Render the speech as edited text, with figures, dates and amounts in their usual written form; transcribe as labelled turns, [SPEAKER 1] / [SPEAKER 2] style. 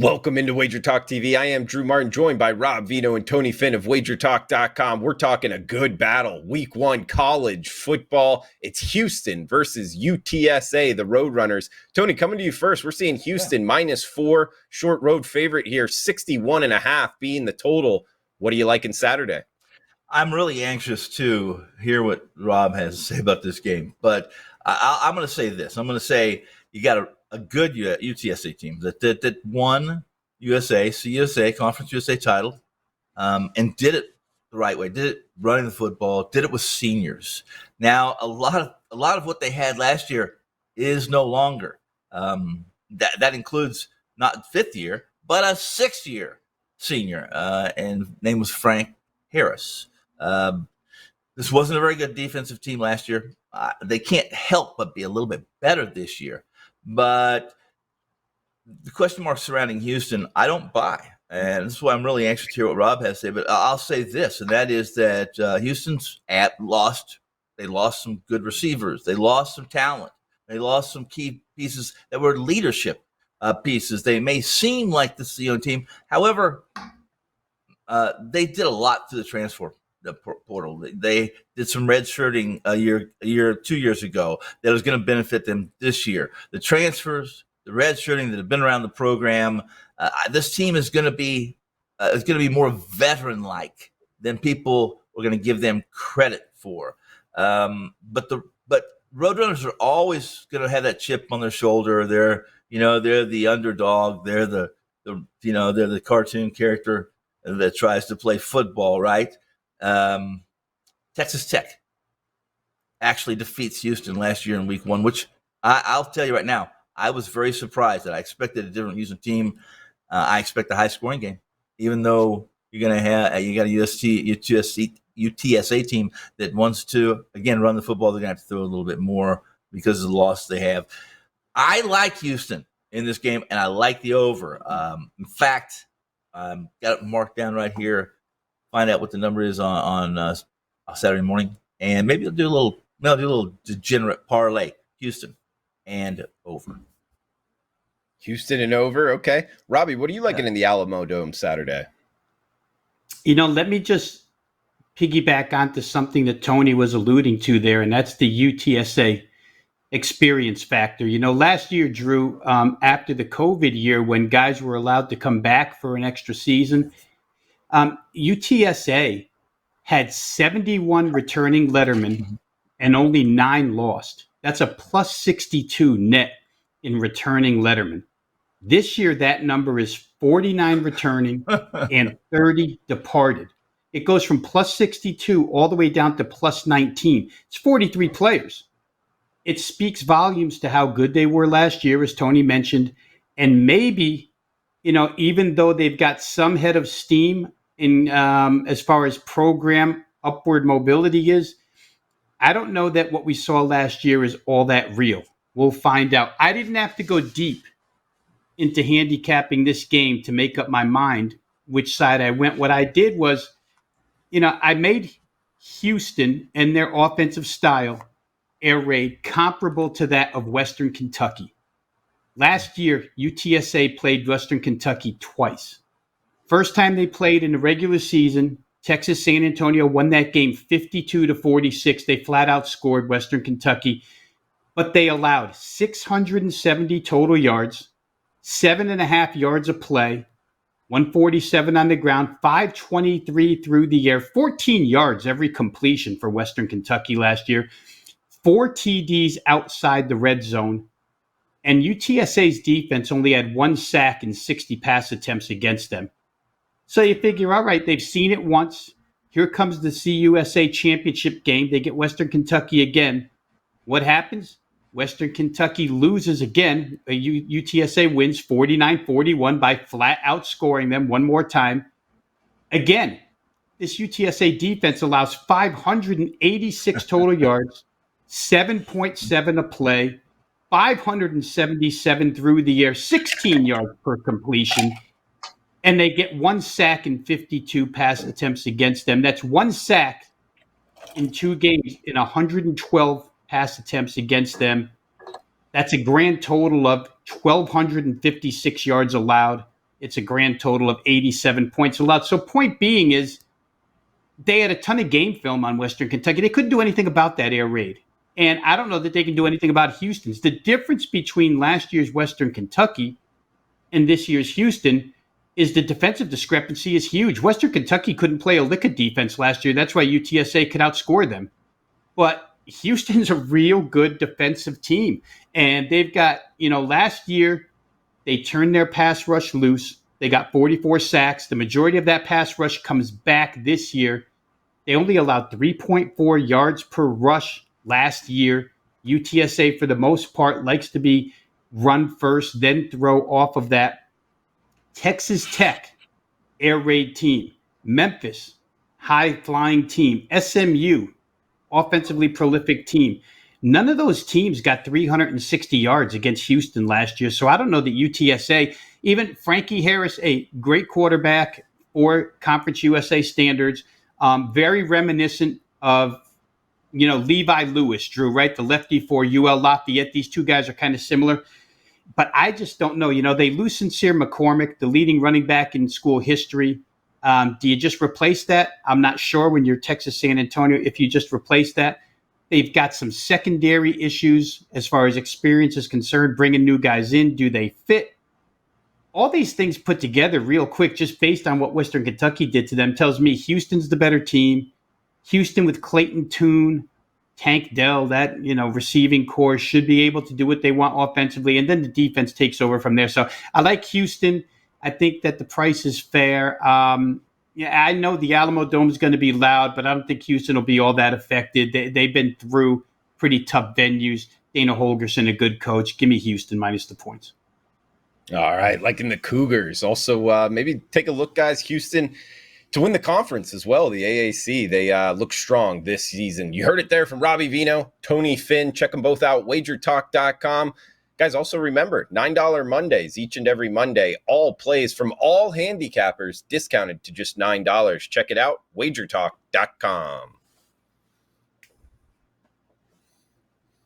[SPEAKER 1] Welcome into WagerTalk TV. I am Drew Martin, joined by Rob Vino and Tony Finn of WagerTalk.com. We're talking a good battle. Week 1 college football. It's Houston versus UTSA, the Road Runners. Tony, coming to you first. We're seeing Houston -4, short road favorite here, 61.5 being the total. What are you liking Saturday?
[SPEAKER 2] I'm really anxious to hear what Rob has to say about this game, but I'm going to say this. I'm going to say you got a good UTSA team that won CUSA, Conference USA title, and did it the right way. Did it running the football. Did it with seniors. Now a lot of what they had last year is no longer. That includes not fifth year, but a 6th year senior, and name was Frank Harris. This wasn't a very good defensive team last year. They can't help but be a little bit better this year. But the question marks surrounding Houston, I don't buy. And this is why I'm really anxious to hear what Rob has to say. But I'll say this, and that is that Houston's lost some good receivers. They lost some talent. They lost some key pieces that were leadership pieces. They may seem like the CEO team. However, they did a lot to the transfer portal. They did some red shirting a 2 years ago that was going to benefit them this year. The transfers, the red shirting that have been around the program. This team is going to be more veteran like than people are going to give them credit for. But Roadrunners are always going to have that chip on their shoulder. They're the underdog. They're the cartoon character that tries to play football, right? Texas Tech actually defeats Houston last year in week 1, which I'll tell you right now, I was very surprised that I expected a different Houston team. I expect a high scoring game, even though you got a UTSA team that wants to, again, run the football. They're going to have to throw a little bit more because of the loss they have. I like Houston in this game, and I like the over. In fact, got it marked down right here. Find out what the number is on Saturday morning, and maybe I'll do a little degenerate parlay. Houston and over.
[SPEAKER 1] Houston and over. Okay. Robbie, what are you liking in the Alamodome Saturday?
[SPEAKER 3] Let me just piggyback onto something that Tony was alluding to there, and that's the UTSA experience factor. Last year, Drew, after the COVID year when guys were allowed to come back for an extra season, UTSA had 71 returning lettermen and only 9 lost. That's a plus 62 net in returning lettermen. This year, that number is 49 returning and 30 departed. It goes from plus 62 all the way down to plus 19. It's 43 players. It speaks volumes to how good they were last year, as Tony mentioned. And maybe, even though they've got some head of steam in as far as program upward mobility is, I don't know that what we saw last year is all that real. We'll find out. I didn't have to go deep into handicapping this game to make up my mind which side I went. What I did was, I made Houston and their offensive style air raid comparable to that of Western Kentucky. Last year, UTSA played Western Kentucky twice. First time they played in the regular season, Texas San Antonio won that game 52-46. They flat out scored Western Kentucky, but they allowed 670 total yards, 7.5 yards of play, 147 on the ground, 523 through the air, 14 yards every completion for Western Kentucky last year, 4 TDs outside the red zone, and UTSA's defense only had 1 sack and 60 pass attempts against them. So you figure, all right, they've seen it once. Here comes the CUSA championship game. They get Western Kentucky again. What happens? Western Kentucky loses again. UTSA wins 49-41 by flat outscoring them one more time. Again, this UTSA defense allows 586 total yards, 7.7 a play, 577 through the air, 16 yards per completion, and they get 1 sack and 52 pass attempts against them. That's 1 sack in 2 games in 112 pass attempts against them. That's a grand total of 1,256 yards allowed It's a grand total of 87 points allowed. So point being is they had a ton of game film on Western Kentucky. They couldn't do anything about that air raid. And I don't know that they can do anything about Houston's. The difference between last year's Western Kentucky and this year's Houston is the defensive discrepancy is huge. Western Kentucky couldn't play a lick of defense last year. That's why UTSA could outscore them. But Houston's a real good defensive team. And they've got, last year they turned their pass rush loose. They got 44 sacks. The majority of that pass rush comes back this year. They only allowed 3.4 yards per rush last year. UTSA, for the most part, likes to be run first, then throw off of that. Texas Tech, air raid team. Memphis, high-flying team. SMU, offensively prolific team. None of those teams got 360 yards against Houston last year. So I don't know that UTSA, even Frankie Harris, a great quarterback for Conference USA standards, very reminiscent of, Levi Lewis, Drew, right? The lefty for UL Lafayette. These two guys are kind of similar. But I just don't know. They lose Sincere McCormick, the leading running back in school history. Do you just replace that? I'm not sure when you're Texas San Antonio if you just replace that. They've got some secondary issues as far as experience is concerned, bringing new guys in. Do they fit? All these things put together real quick, just based on what Western Kentucky did to them, tells me Houston's the better team. Houston with Clayton Tune, Tank Dell, that, receiving core should be able to do what they want offensively. And then the defense takes over from there. So I like Houston. I think that the price is fair. I know the Alamodome is going to be loud, but I don't think Houston will be all that affected. They've been through pretty tough venues. Dana Holgerson, a good coach. Give me Houston minus the points.
[SPEAKER 1] All right, liking the Cougars. Also, maybe take a look, guys. Houston to win the conference as well, the AAC. They look strong this season. You heard it there from Robbie Vino, Tony Finn. Check them both out, WagerTalk.com. Guys, also remember, $9 Mondays, each and every Monday. All plays from all handicappers discounted to just $9. Check it out, WagerTalk.com.